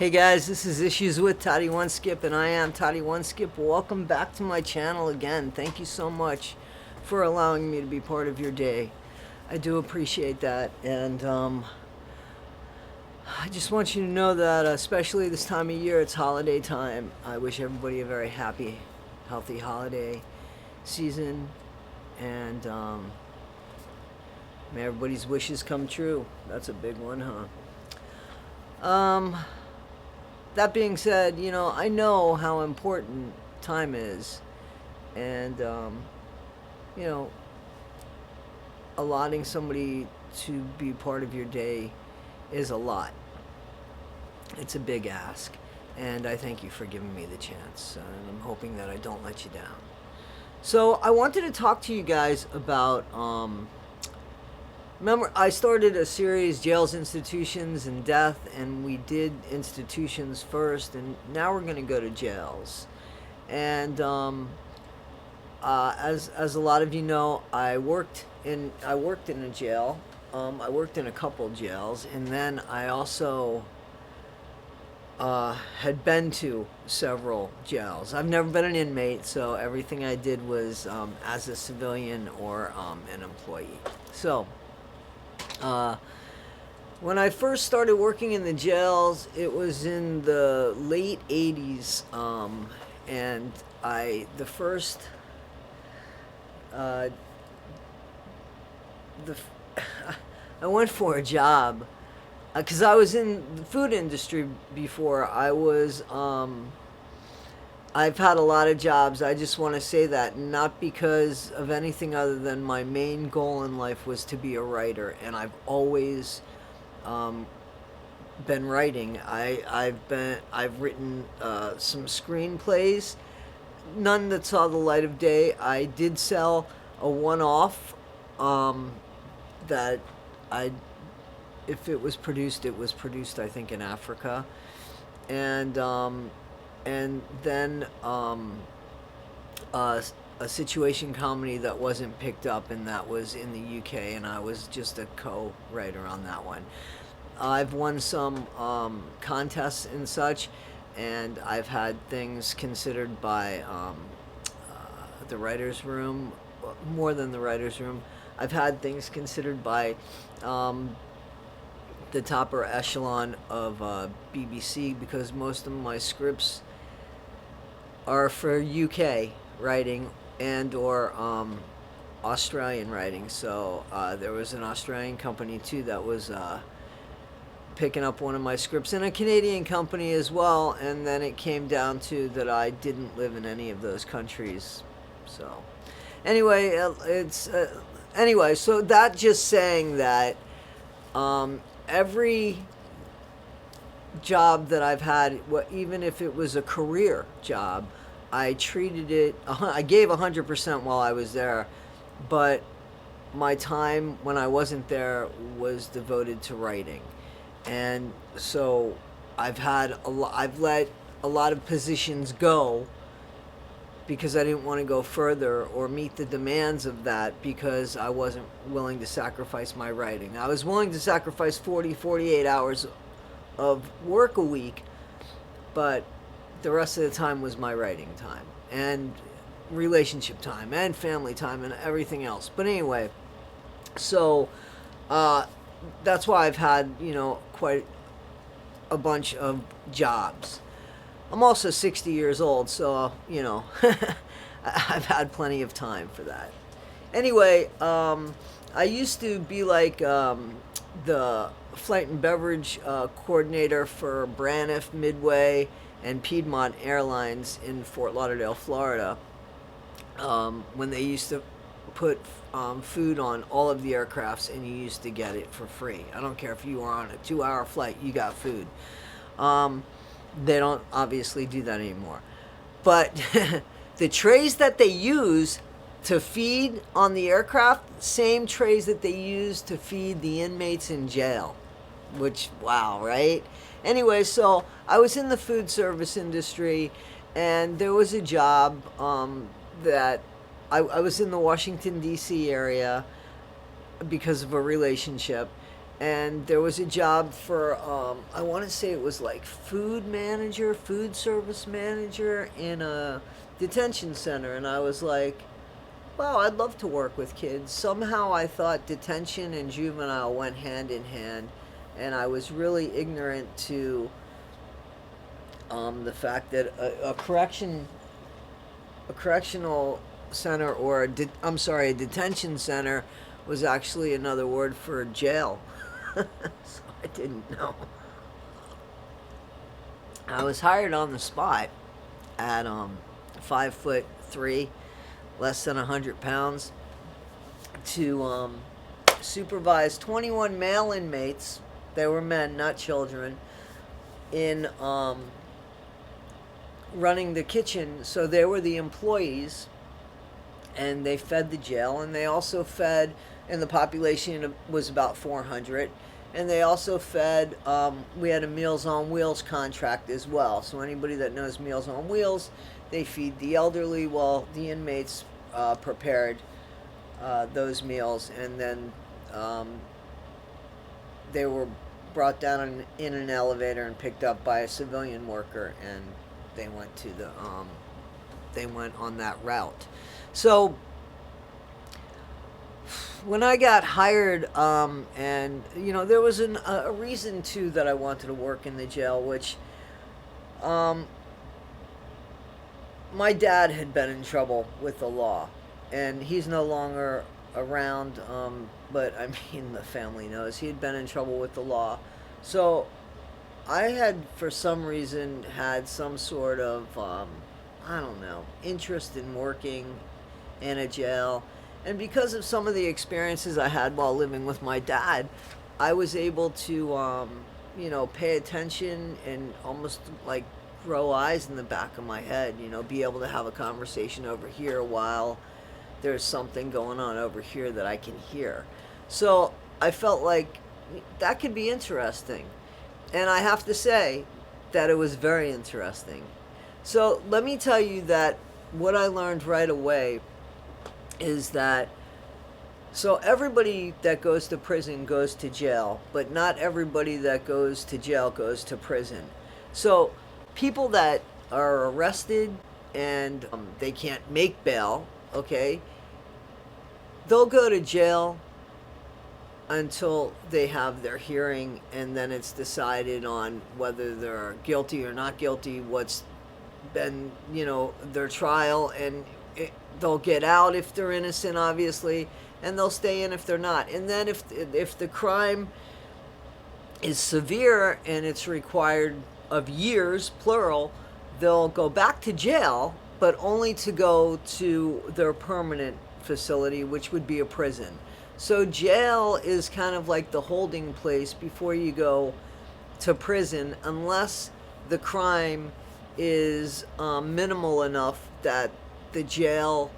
Hey guys, this is Issues with Toddy One Skip, and I am Toddy One Skip. Welcome back to my channel again. Thank you so much for allowing me to be part of your day. I do appreciate that, and I just want you to know that, especially this time of year, it's holiday time. I wish everybody a very happy, healthy holiday season, and may everybody's wishes come true. That's a big one, huh? That being said, I know how important time is, and you know, allotting somebody to be part of your day is a lot. It's a big ask, and I thank you for giving me the chance, and I'm hoping that I don't let you down. So I wanted to talk to you guys about remember, I started a series, Jails, Institutions, and Death, and we did institutions first, and now we're going to go to jails. And as a lot of you know, I worked in a jail. I worked in a couple jails, and then I also had been to several jails. I've never been an inmate, so everything I did was as a civilian or an employee. So when I first started working in the jails, it was in the late 80s, and I went for a job because I was in the food industry before. I've had a lot of jobs. I just want to say that, not because of anything other than my main goal in life was to be a writer, and I've always been writing. I've written some screenplays, none that saw the light of day. I did sell a one-off that if it was produced, I think, in Africa, and then a situation comedy that wasn't picked up, and that was in the UK, and I was just a co-writer on that one. I've won some contests and such, and I've had things considered by the writer's room, more than the writer's room. I've had things considered by the topper echelon of BBC, because most of my scripts are for UK writing and or Australian writing. So there was an Australian company too that was picking up one of my scripts, and a Canadian company as well, and then it came down to that I didn't live in any of those countries. So anyway, so that just saying that every job that I've had, even if it was a career job, I treated it, I gave 100% while I was there, but my time when I wasn't there was devoted to writing. And so I've let a lot of positions go because I didn't want to go further or meet the demands of that, because I wasn't willing to sacrifice my writing. I was willing to sacrifice 48 hours of work a week, but the rest of the time was my writing time and relationship time and family time and everything else. But anyway, so that's why I've had, quite a bunch of jobs. I'm also 60 years old, so, I've had plenty of time for that. Anyway, I used to be like the flight and beverage coordinator for Braniff, Midway, and Piedmont Airlines in Fort Lauderdale, Florida, when they used to put food on all of the aircrafts, and you used to get it for free. I don't care if you were on a 2-hour flight, you got food. They don't obviously do that anymore. But the trays that they use to feed on the aircraft, same trays that they use to feed the inmates in jail. Which, wow, right? Anyway, so I was in the food service industry, and there was a job that I was in the Washington, D.C. area because of a relationship, and there was a job for I want to say it was like food manager, food service manager in a detention center, and I was like, wow, I'd love to work with kids. Somehow I thought detention and juvenile went hand in hand, and I was really ignorant to the fact that a correctional center, or I'm sorry, a detention center was actually another word for jail. So I didn't know. I was hired on the spot at 5'3", less than 100 pounds, to supervise 21 male inmates. They were men, not children, in running the kitchen. So they were the employees, and they fed the jail, and they also fed, and the population was about 400, and they also fed, we had a Meals on Wheels contract as well. So anybody that knows Meals on Wheels, they feed the elderly while the inmates prepared those meals, and then they were brought down in an elevator and picked up by a civilian worker, and they went to the they went on that route. So when I got hired, and there was a reason too that I wanted to work in the jail, which my dad had been in trouble with the law, and he's no longer around, but I mean, the family knows he had been in trouble with the law. So I had, for some reason, had some sort of, I don't know, interest in working in a jail. And because of some of the experiences I had while living with my dad, I was able to, pay attention and almost like grow eyes in the back of my head, be able to have a conversation over here while there's something going on over here that I can hear. So I felt like that could be interesting. And I have to say that it was very interesting. So let me tell you that what I learned right away is that, so everybody that goes to prison goes to jail, but not everybody that goes to jail goes to prison. So people that are arrested and they can't make bail, okay, they'll go to jail until they have their hearing, and then it's decided on whether they're guilty or not guilty, what's been, their trial, and they'll get out if they're innocent, obviously, and they'll stay in if they're not. And then if the crime is severe and it's required of years, plural, they'll go back to jail, but only to go to their permanent facility, which would be a prison. So jail is kind of like the holding place before you go to prison, unless the crime is minimal enough that the jail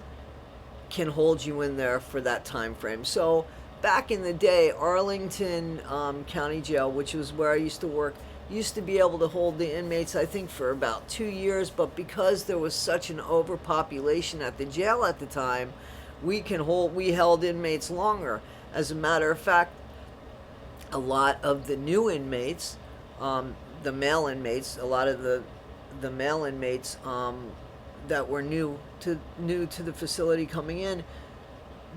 can hold you in there for that time frame. So back in the day, Arlington County Jail, which was where I used to work, used to be able to hold the inmates, I think, for about 2 years, but because there was such an overpopulation at the jail at the time, we held inmates longer. As a matter of fact, a lot of the new inmates, the male inmates, a lot of the male inmates that were new to the facility coming in,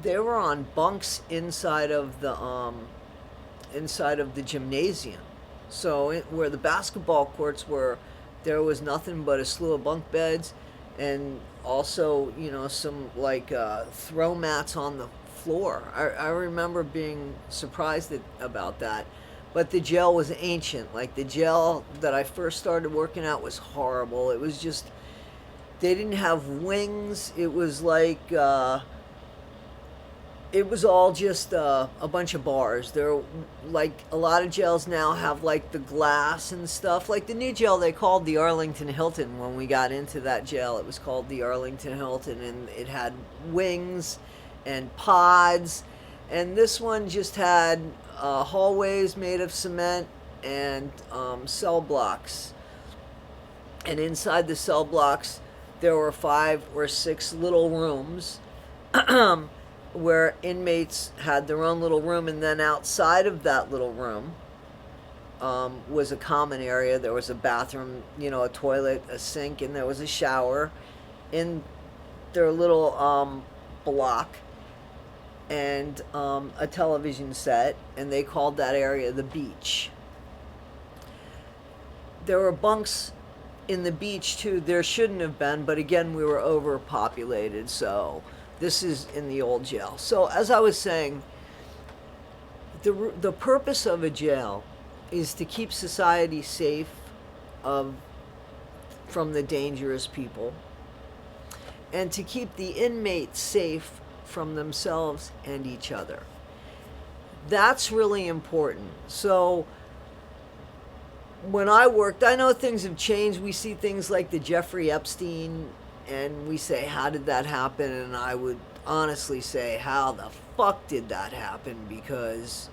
they were on bunks inside of the gymnasium. So where the basketball courts were, there was nothing but a slew of bunk beds, and also, some like throw mats on the floor. I remember being surprised about that. But the jail was ancient. Like, the jail that I first started working at was horrible. It was just, they didn't have wings. It was like, it was all just a bunch of bars. There, like, a lot of jails now have like the glass and stuff. Like the new jail they called the Arlington Hilton. When we got into that jail, it was called the Arlington Hilton, and it had wings and pods. And this one just had hallways made of cement and cell blocks. And inside the cell blocks, there were 5 or 6 little rooms. where inmates had their own little room, and then outside of that little room was a common area. There was a bathroom, a toilet, a sink, and there was a shower in their little block, and a television set, and they called that area the beach. There were bunks in the beach too. There shouldn't have been, but again, we were overpopulated, so this is in the old jail. So as I was saying, the purpose of a jail is to keep society safe of from the dangerous people, and to keep the inmates safe from themselves and each other. That's really important. So when I worked, I know things have changed. We see things like the Jeffrey Epstein, and we say, how did that happen? And I would honestly say, how the fuck did that happen? Because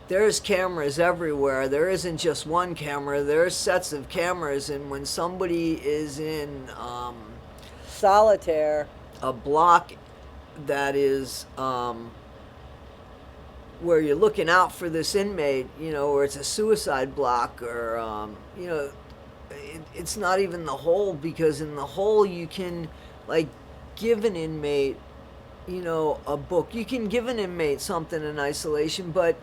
there's cameras everywhere. There isn't just one camera. There's sets of cameras, and when somebody is in solitaire, a block that is where you're looking out for this inmate, or it's a suicide block, or it's not even the hole, because in the hole you can like give an inmate, a book. You can give an inmate something in isolation, but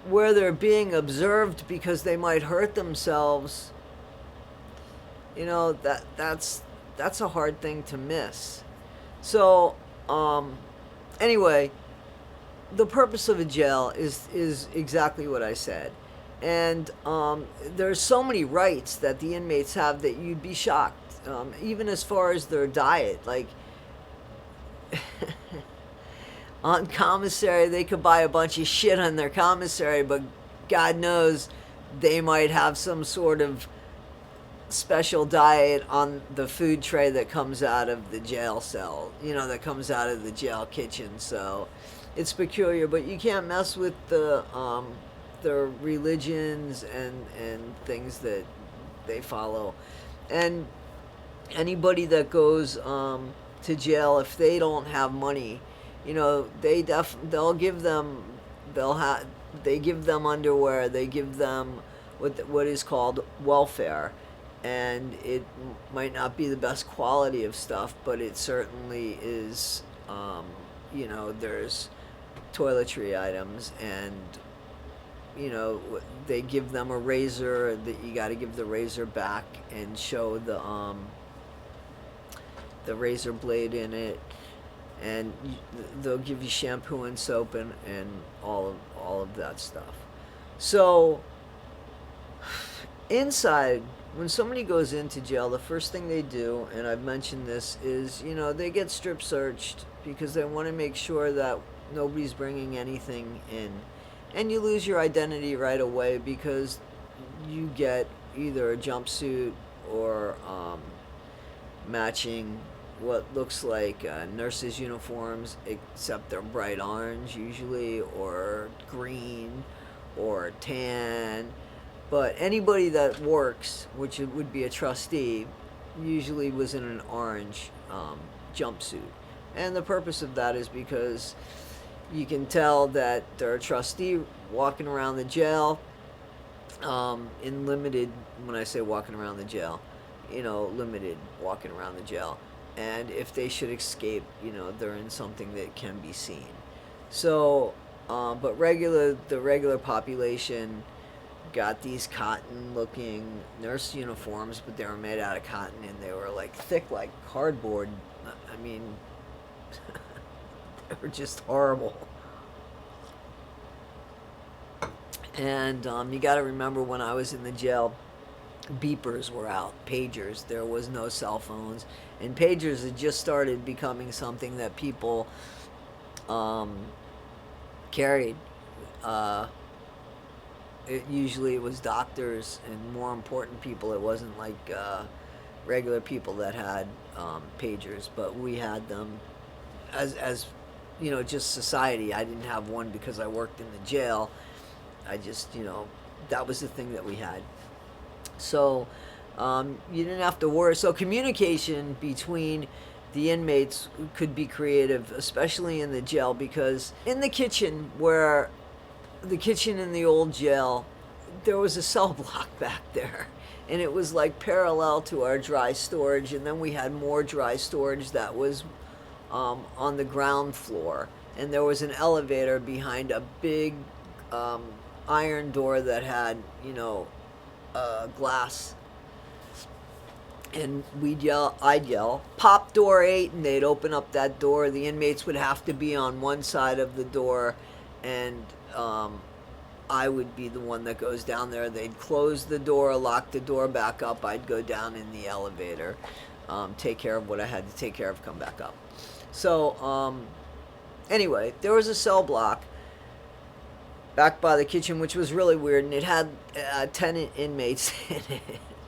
where they're being observed because they might hurt themselves, that's a hard thing to miss. So anyway, the purpose of a jail is exactly what I said. And there's so many rights that the inmates have that you'd be shocked, even as far as their diet. Like, on commissary, they could buy a bunch of shit on their commissary, but God knows they might have some sort of special diet on the food tray that comes out of the jail cell, that comes out of the jail kitchen. So it's peculiar, but you can't mess with the religions and things that they follow. And anybody that goes to jail, if they don't have money, they'll give them they give them underwear, they give them what is called welfare, and it might not be the best quality of stuff, but it certainly is. There's toiletry items, and they give them a razor that you got to give the razor back and show the razor blade in it, and they'll give you shampoo and soap and all of that stuff. So inside, when somebody goes into jail, the first thing they do, and I've mentioned this, is they get strip searched because they want to make sure that nobody's bringing anything in. And you lose your identity right away because you get either a jumpsuit or matching what looks like nurses' uniforms, except they're bright orange usually, or green, or tan. But anybody that works, which would be a trustee, usually was in an orange jumpsuit. And the purpose of that is because you can tell that they're a trustee walking around the jail in limited, when I say walking around the jail, limited walking around the jail. And if they should escape, they're in something that can be seen. So, but the regular population got these cotton-looking nurse uniforms, but they were made out of cotton, and they were like thick like cardboard. I mean, they were just horrible. And you got to remember, when I was in the jail, beepers were out, pagers. There was no cell phones, and pagers had just started becoming something that people carried. Usually it was doctors and more important people. It wasn't like regular people that had pagers, but we had them as just society. I didn't have one because I worked in the jail. I just, that was the thing that we had. So you didn't have to worry. So communication between the inmates could be creative, especially in the jail, because in the kitchen, where the kitchen in the old jail, there was a cell block back there. And it was like parallel to our dry storage. And then we had more dry storage that was on the ground floor. And there was an elevator behind a big um, iron door that had, glass. And I'd yell, pop door 8, and they'd open up that door. The inmates would have to be on one side of the door, and I would be the one that goes down there. They'd close the door, lock the door back up. I'd go down in the elevator, take care of what I had to take care of, come back up. So, anyway, there was a cell block back by the kitchen, which was really weird, and it had 10 inmates in it.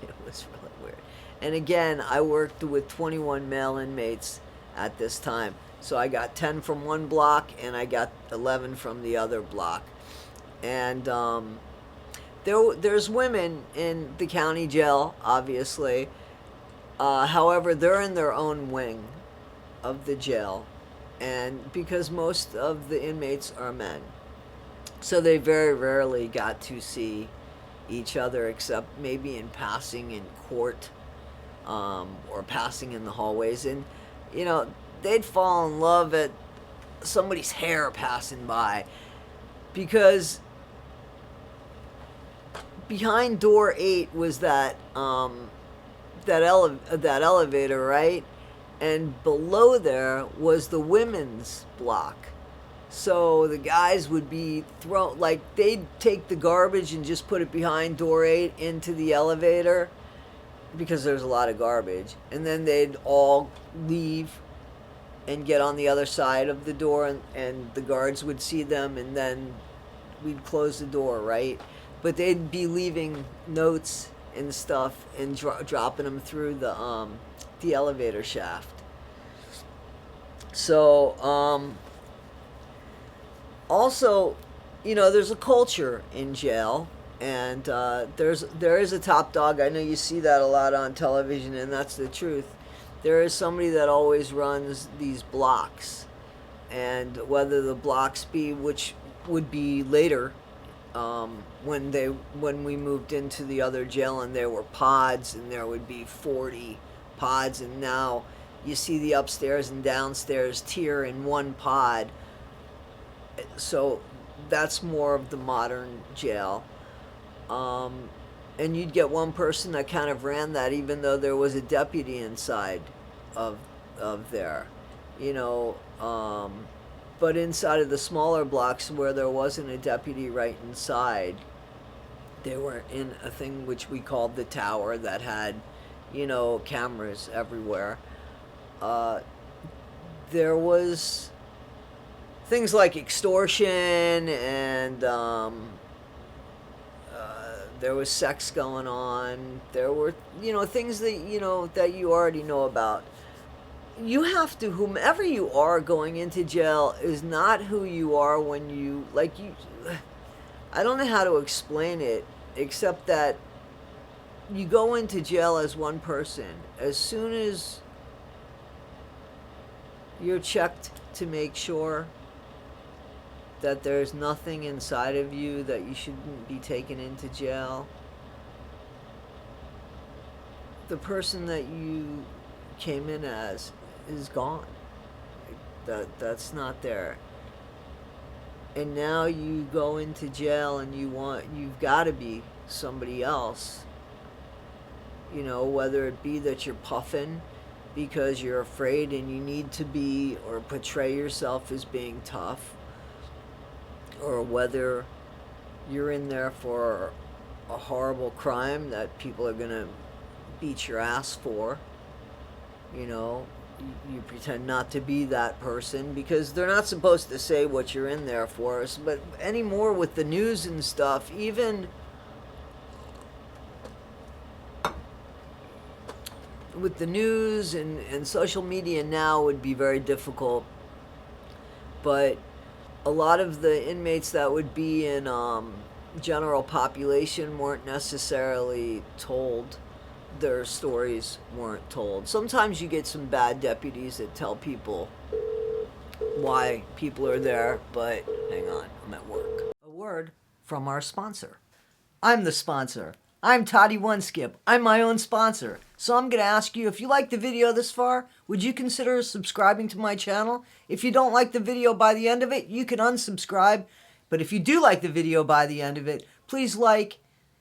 It was really weird. And again, I worked with 21 male inmates at this time. So I got 10 from one block, and I got 11 from the other block. And there's women in the county jail, obviously. However, they're in their own wing of the jail, and because most of the inmates are men, so they very rarely got to see each other, except maybe in passing in court, or passing in the hallways. And they'd fall in love at somebody's hair passing by, because behind door 8 was that elevator, right? And below there was the women's block. So the guys would be thrown, like, they'd take the garbage and just put it behind door 8 into the elevator, because there's a lot of garbage. And then they'd all leave and get on the other side of the door, and the guards would see them, and then we'd close the door, right? But they'd be leaving notes and stuff and dropping them through the elevator shaft. So, also, there's a culture in jail, and there is a top dog. I know you see that a lot on television, and that's the truth. There is somebody that always runs these blocks, and whether the blocks be, which would be later, when we moved into the other jail, and there were pods, and there would be 40 pods, and now you see the upstairs and downstairs tier in one pod. So that's more of the modern jail. And you'd get one person that kind of ran that, even though there was a deputy inside of there, but inside of the smaller blocks where there wasn't a deputy right inside, they were in a thing which we called the tower that had, cameras everywhere. There was things like extortion, and there was sex going on. There were, things that, that you already know about. You have to, whomever you are going into jail is not who you are when I don't know how to explain it, except that you go into jail as one person. As soon as you're checked to make sure that there's nothing inside of you that you shouldn't be taken into jail, the person that you came in as is gone. That's not there. And now you go into jail and you've got to be somebody else. Whether it be that you're puffing because you're afraid and you need to be, or portray yourself as being tough, or whether you're in there for a horrible crime that people are gonna beat your ass for. You pretend not to be that person, because they're not supposed to say what you're in there for. But anymore with the news and stuff, even with the news and social media now, would be very difficult. But a lot of the inmates that would be in general population weren't necessarily told their stories weren't told. Sometimes you get some bad deputies that tell people why people are there, but hang on, I'm at work. A word from our sponsor. I'm the sponsor. I'm Toddy One Skip. I'm my own sponsor. So I'm going to ask you, if you like the video this far, would you consider subscribing to my channel? If you don't like the video by the end of it, you can unsubscribe. But if you do like the video by the end of it, please like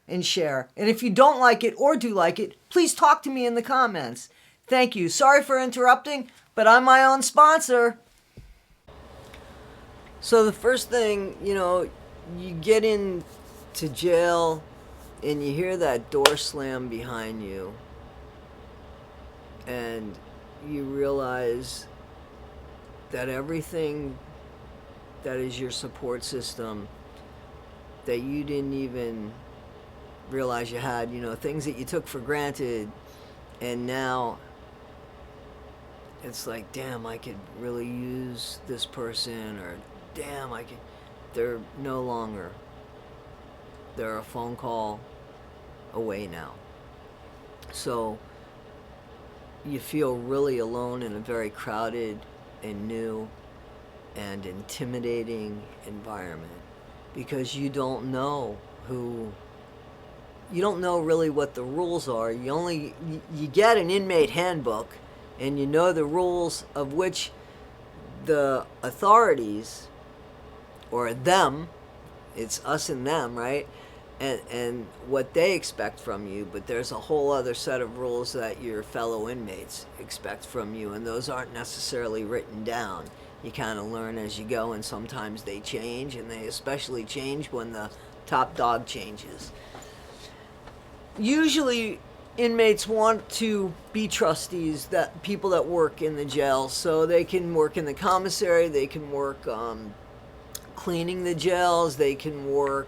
and share. And if you don't like it or do like it, please talk to me in the comments. Thank you. Sorry for interrupting, but I'm my own sponsor. So the first thing, you get into jail and you hear that door slam behind you, and you realize that everything that is your support system that you didn't even realize you had, things that you took for granted, and now it's like, damn, I could really use this person, or damn, they're no longer. They're a phone call away now. So you feel really alone in a very crowded and new and intimidating environment, because you don't know really what the rules are. You get an inmate handbook, and you know the rules of which the authorities, or them, it's us and them, right? And what they expect from you, but there's a whole other set of rules that your fellow inmates expect from you, and those aren't necessarily written down. You kind of learn as you go, and sometimes they change, and they especially change when the top dog changes. Usually inmates want to be trustees, that people that work in the jail, so they can work in the commissary, they can work cleaning the jails, they can work,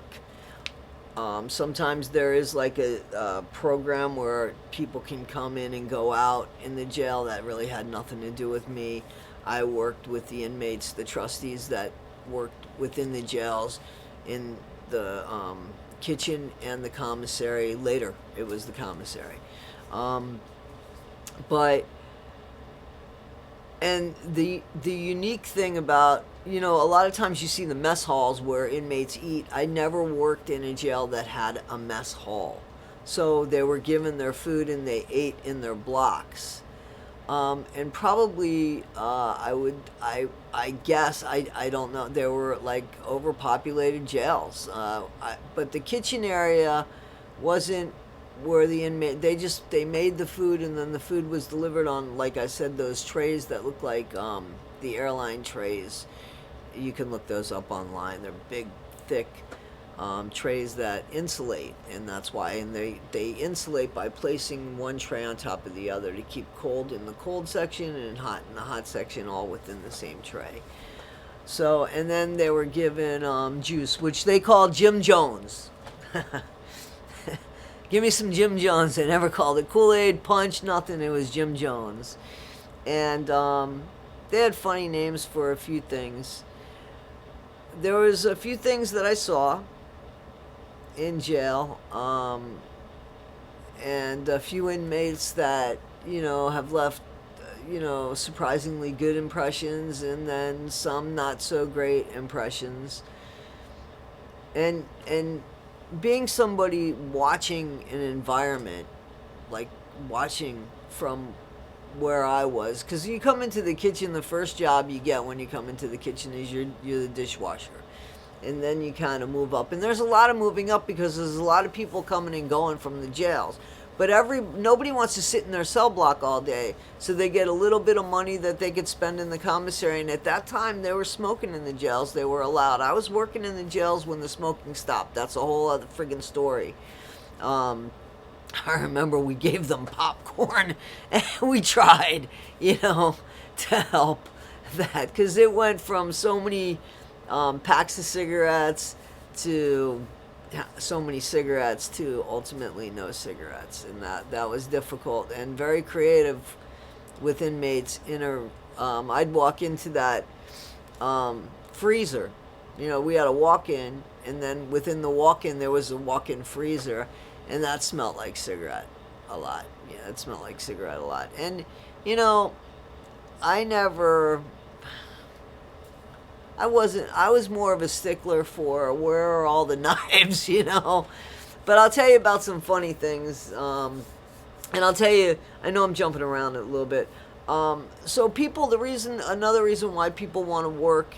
sometimes there is like a program where people can come in and go out in the jail. That really had nothing to do with me. I worked with the inmates, the trustees that worked within the jails, in the kitchen and the commissary. Later it was the commissary. And the unique thing about, a lot of times you see the mess halls where inmates eat. I never worked in a jail that had a mess hall. So they were given their food and they ate in their blocks. And probably, I guess, I don't know, there were like overpopulated jails. But the kitchen area wasn't where the inmate, they made the food, and then the food was delivered on, like I said, those trays that look like the airline trays. You can look those up online. They're big, thick trays that insulate, and that's why. And they insulate by placing one tray on top of the other to keep cold in the cold section and hot in the hot section, all within the same tray. So, and then they were given juice, which they called Jim Jones. Give me some Jim Jones. They never called it Kool-Aid, Punch, nothing. It was Jim Jones. And they had funny names for a few things. There was a few things that I saw in jail, and a few inmates that, have left, surprisingly good impressions, and then some not so great impressions. And being somebody watching an environment, like watching from where I was, because you come into the kitchen, the first job you get when you come into the kitchen is you're the dishwasher, and then you kind of move up, and there's a lot of moving up because there's a lot of people coming and going from the jails, but nobody wants to sit in their cell block all day, so they get a little bit of money that they could spend in the commissary. And at that time they were smoking in the jails. They were allowed. I was working in the jails when the smoking stopped. That's a whole other friggin' story. I remember we gave them popcorn, and we tried, to help that, because it went from so many packs of cigarettes to so many cigarettes to ultimately no cigarettes, and that was difficult and very creative with inmates. I'd walk into that freezer. We had a walk-in, and then within the walk-in there was a walk-in freezer, and that smelled like cigarette a lot. Yeah, it smelled like cigarette a lot. And, you know, I never. I was more of a stickler for where are all the knives, you know? But I'll tell you about some funny things. And I'll tell you, I know I'm jumping around a little bit. So people, another reason why people want to work,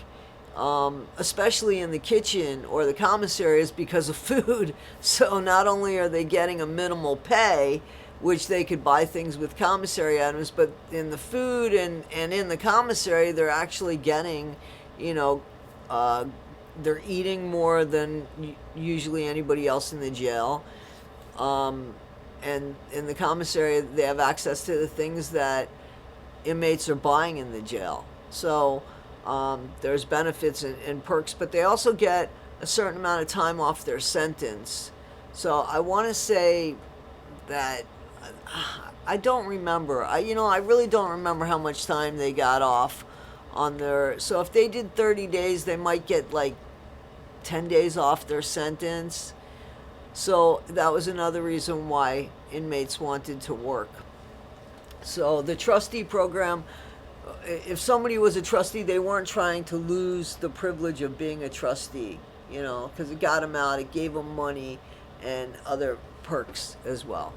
especially in the kitchen or the commissary, is because of food. So not only are they getting a minimal pay, which they could buy things with commissary items, but in the food and in the commissary, they're actually getting, you know, uh, they're eating more than usually anybody else in the jail. Um, and in the commissary, they have access to the things that inmates are buying in the jail. So there's benefits and perks, but they also get a certain amount of time off their sentence. So I want to say that I don't remember. I really don't remember how much time they got off on their. So if they did 30 days, they might get like 10 days off their sentence. So that was another reason why inmates wanted to work. So the trustee program, if somebody was a trustee, they weren't trying to lose the privilege of being a trustee, because it got them out, it gave them money and other perks as well.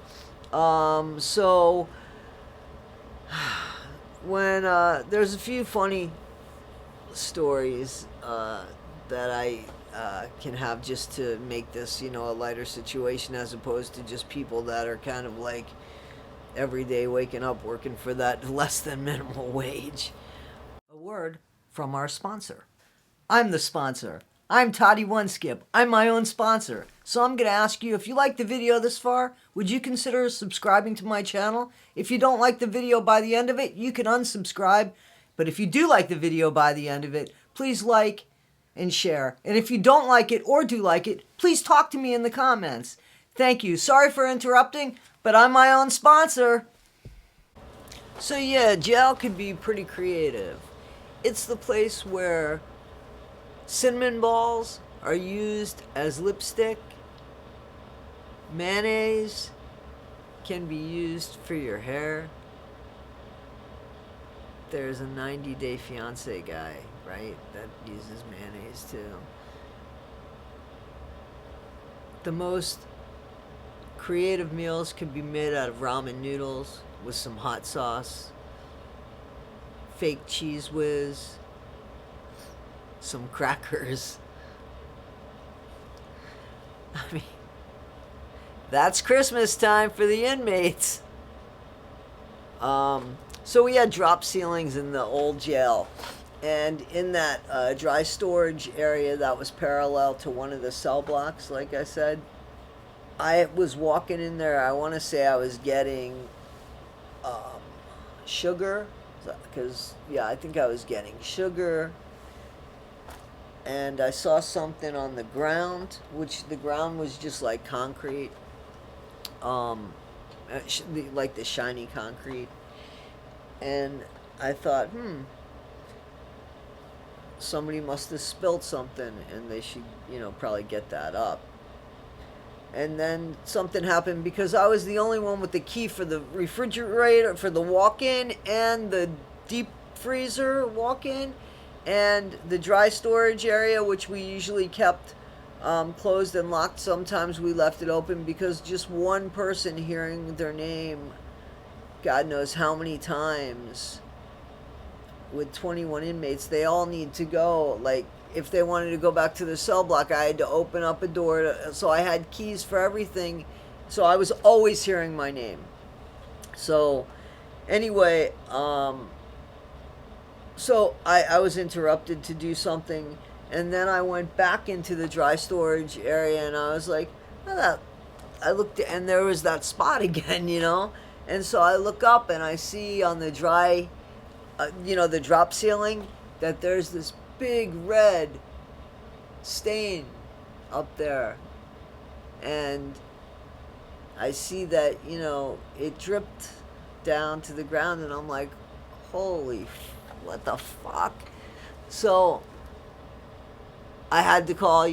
So when there's a few funny stories that I can have just to make this, a lighter situation, as opposed to just people that are kind of like every day waking up working for that less than minimal wage. A word from our sponsor. I'm the sponsor. I'm Toddy One Skip. I'm my own sponsor. So I'm going to ask you, if you like the video this far, would you consider subscribing to my channel? If you don't like the video by the end of it, you can unsubscribe. But if you do like the video by the end of it, please like and share. And if you don't like it or do like it, please talk to me in the comments. Thank you. Sorry for interrupting, but I'm my own sponsor. So yeah, jail could be pretty creative. It's the place where cinnamon balls are used as lipstick. Mayonnaise can be used for your hair. There's a 90-day fiance guy, right, that uses mayonnaise too. The most creative meals could be made out of ramen noodles with some hot sauce, fake cheese whiz, some crackers. I mean, that's Christmas time for the inmates. So we had drop ceilings in the old jail. And in that dry storage area that was parallel to one of the cell blocks, like I said, I was walking in there. I want to say I was getting sugar. Because, yeah, I think I was getting sugar. And I saw something on the ground, which the ground was just like concrete. Like the shiny concrete. And I thought, somebody must have spilled something and they should, probably get that up. And then something happened because I was the only one with the key for the refrigerator, for the walk-in, and the deep freezer walk-in, and the dry storage area, which we usually kept closed and locked. Sometimes we left it open because just one person hearing their name, God knows how many times, with 21 inmates, they all need to go. Like, if they wanted to go back to the cell block, I had to open up a door. So I had keys for everything. So I was always hearing my name. So anyway, so I was interrupted to do something. And then I went back into the dry storage area and I was like, I looked and there was that spot again, And so I look up and I see on the dry, the drop ceiling, that there's this big red stain up there. And I see that, it dripped down to the ground and I'm like, holy, what the fuck? So I had to call,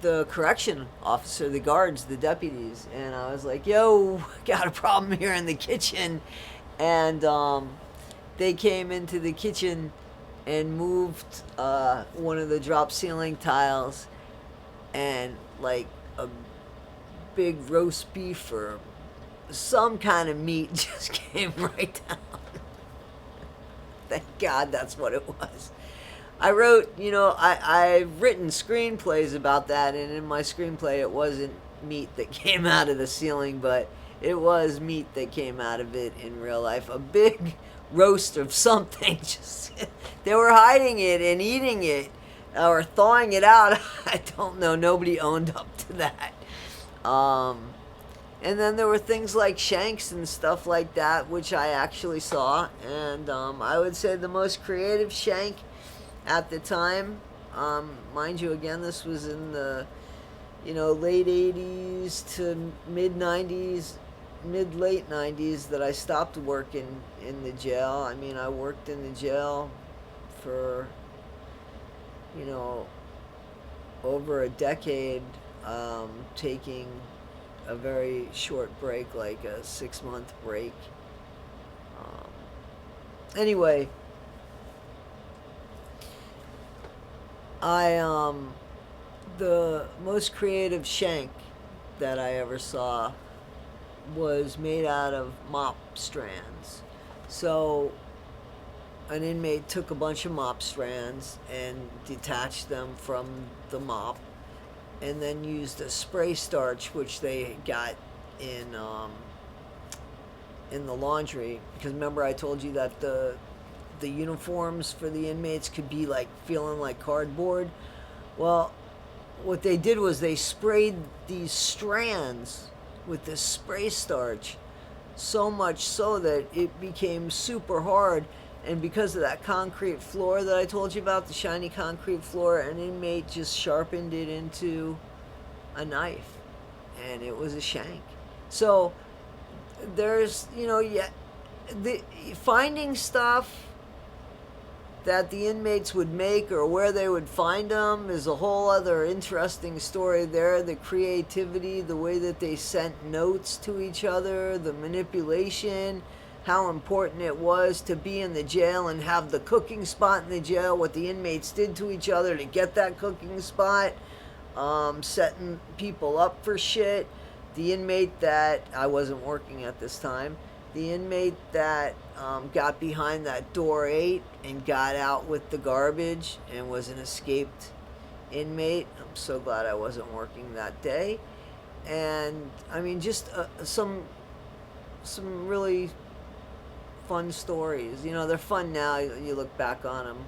the correction officer, the guards, the deputies, and I was like, "Yo, got a problem here in the kitchen," and they came into the kitchen and moved one of the drop ceiling tiles, and like a big roast beef or some kind of meat just came right down. Thank God that's what it was. I wrote, I've written screenplays about that, and in my screenplay it wasn't meat that came out of the ceiling, but it was meat that came out of it in real life. A big roast of something. Just they were hiding it and eating it or thawing it out. I don't know. Nobody owned up to that. And then there were things like Shanks and stuff like that, which I actually saw. And I would say the most creative Shank at the time, mind you, again, this was in the late 80s to mid 90s, late 90s, that I stopped working in the jail. I mean, I worked in the jail for over a decade, taking a very short break, like a 6-month break. Anyway, the most creative shank that I ever saw was made out of mop strands. So an inmate took a bunch of mop strands and detached them from the mop, and then used a spray starch, which they got in the laundry. Because remember, I told you that the uniforms for the inmates could be like feeling like cardboard. Well, what they did was they sprayed these strands with this spray starch, so much so that it became super hard. And because of that concrete floor that I told you about, the shiny concrete floor, an inmate just sharpened it into a knife, and it was a shank. So there's, finding stuff that the inmates would make or where they would find them is a whole other interesting story there. The creativity, the way that they sent notes to each other, the manipulation, how important it was to be in the jail and have the cooking spot in the jail, what the inmates did to each other to get that cooking spot, setting people up for shit. The inmate that, I wasn't working at this time, the inmate that got behind that door 8 and got out with the garbage and was an escaped inmate. I'm so glad I wasn't working that day. And I mean, just some really fun stories. They're fun now. You look back on them.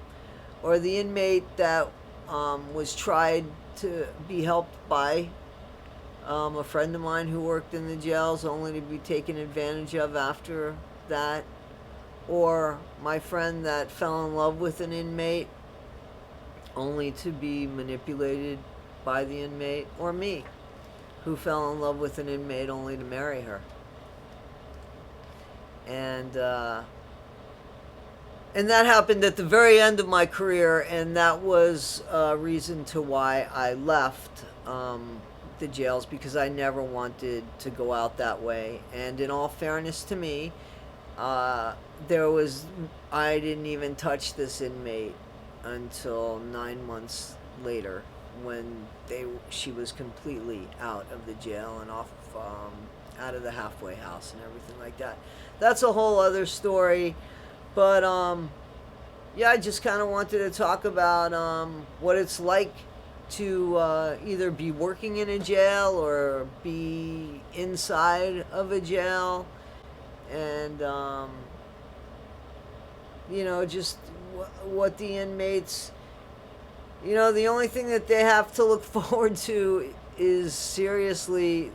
Or the inmate that was tried to be helped by a friend of mine who worked in the jails, only to be taken advantage of after that. Or my friend that fell in love with an inmate only to be manipulated by the inmate. Or me, who fell in love with an inmate only to marry her. And that happened at the very end of my career, and that was a reason to why I left the jails, because I never wanted to go out that way. And in all fairness to me, I didn't even touch this inmate until 9 months later, when she was completely out of the jail and off, out of the halfway house and everything like that. That's a whole other story. But yeah, I just kind of wanted to talk about what it's like to either be working in a jail or be inside of a jail, and just what the inmates, the only thing that they have to look forward to is seriously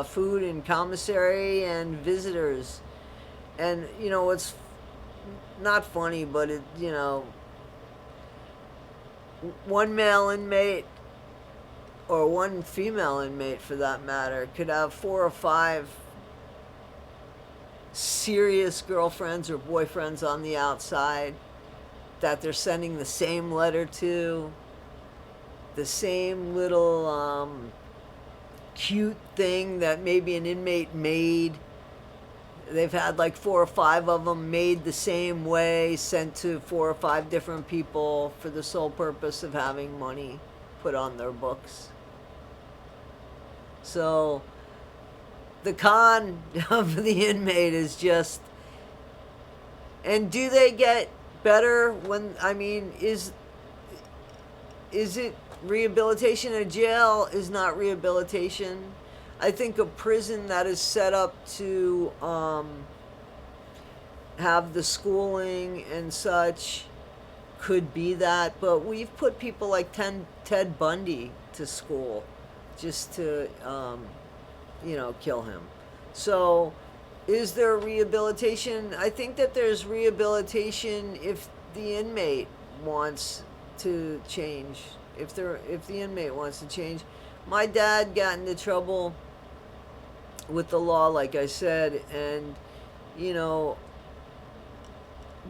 food and commissary and visitors. And it's not funny, but one male inmate, or one female inmate for that matter, could have 4 or 5 serious girlfriends or boyfriends on the outside that they're sending the same letter to the same little cute thing that maybe an inmate made. They've had like 4 or 5 of them made the same way, sent to 4 or 5 different people for the sole purpose of having money put on their books. So the con of the inmate is just, and do they get better when, I mean, is it rehabilitation? A jail is not rehabilitation. I think a prison that is set up to have the schooling and such could be that, but we've put people like Ted Bundy to school just to, kill him. So, is there rehabilitation? I think that there's rehabilitation if the inmate wants to change. If the inmate wants to change. My dad got into trouble with the law, like I said, and the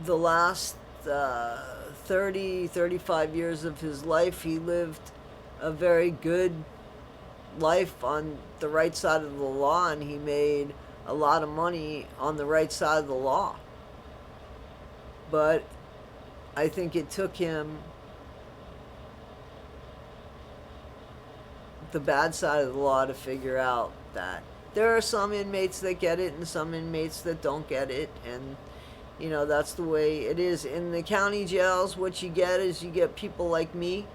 last 35 years of his life, he lived a very good life on the right side of the law, and he made a lot of money on the right side of the law. But I think it took him the bad side of the law to figure out that there are some inmates that get it and some inmates that don't get it, and that's the way it is in the county jails. What you get is you get people like me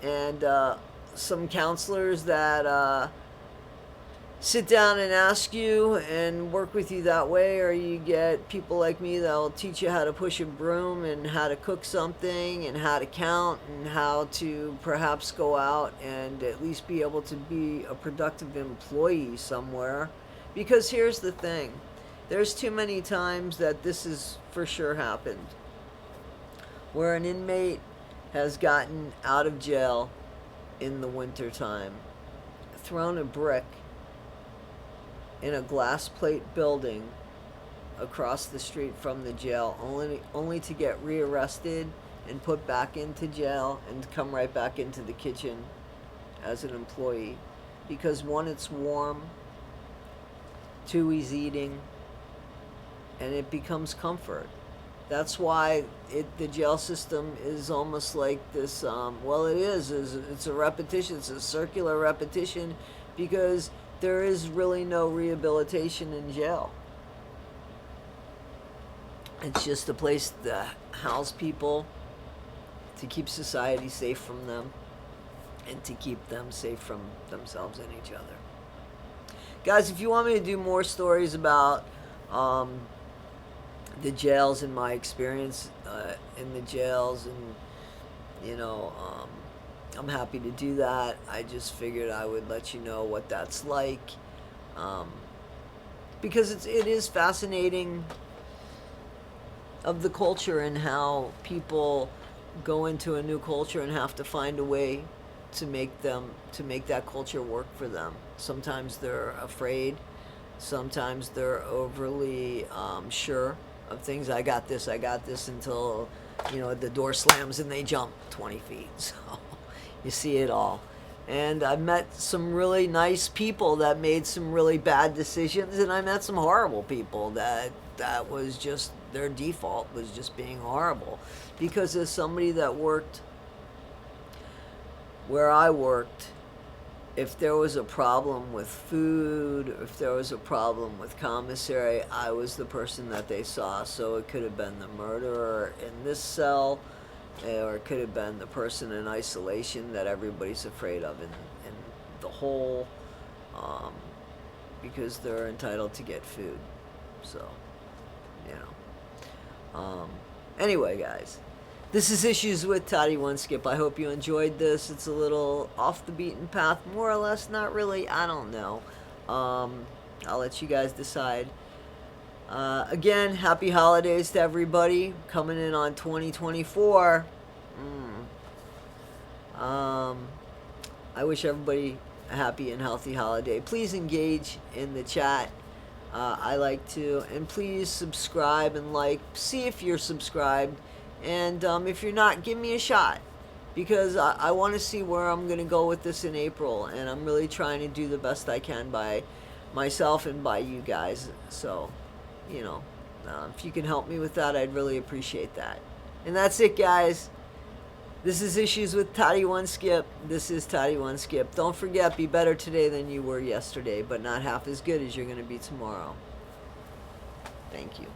and some counselors that sit down and ask you and work with you that way, or you get people like me that will teach you how to push a broom and how to cook something and how to count and how to perhaps go out and at least be able to be a productive employee somewhere. Because here's the thing, there's too many times that this has for sure happened where an inmate has gotten out of jail in the wintertime, thrown a brick in a glass plate building across the street from the jail, only to get rearrested and put back into jail and come right back into the kitchen as an employee. Because one, it's warm, two, he's eating, and it becomes comfort. That's why the jail system is almost like this, it's a repetition, it's a circular repetition, because there is really no rehabilitation in jail. It's just a place to house people, to keep society safe from them, and to keep them safe from themselves and each other. Guys, if you want me to do more stories about the jails and my experience in the jails, and I'm happy to do that. I just figured I would let you know what that's like, because it is fascinating of the culture and how people go into a new culture and have to find a way to make that culture work for them. Sometimes they're afraid, sometimes they're overly sure of things. I got this until the door slams and they jump 20 feet. So you see it all. And I met some really nice people that made some really bad decisions, and I met some horrible people that was just, their default was just being horrible. Because as somebody that worked where I worked, if there was a problem with food, if there was a problem with commissary, I was the person that they saw. So it could have been the murderer in this cell, or it could have been the person in isolation that everybody's afraid of in the whole, because they're entitled to get food. So, anyway, guys, this is Issues with Toddy One Skip. I hope you enjoyed this. It's a little off the beaten path, more or less, not really, I don't know. I'll let you guys decide. Again, happy holidays to everybody coming in on 2024. I wish everybody a happy and healthy holiday. Please engage in the chat. I like to. And please subscribe and like. See if you're subscribed. And if you're not, give me a shot. because I want to see where I'm going to go with this in April, and I'm really trying to do the best I can by myself and by you guys. So, you know, if you can help me with that, I'd really appreciate that. And that's it, guys. This is Issues with Toddy One Skip. This is Toddy One Skip. Don't forget, be better today than you were yesterday, but not half as good as you're going to be tomorrow. Thank you.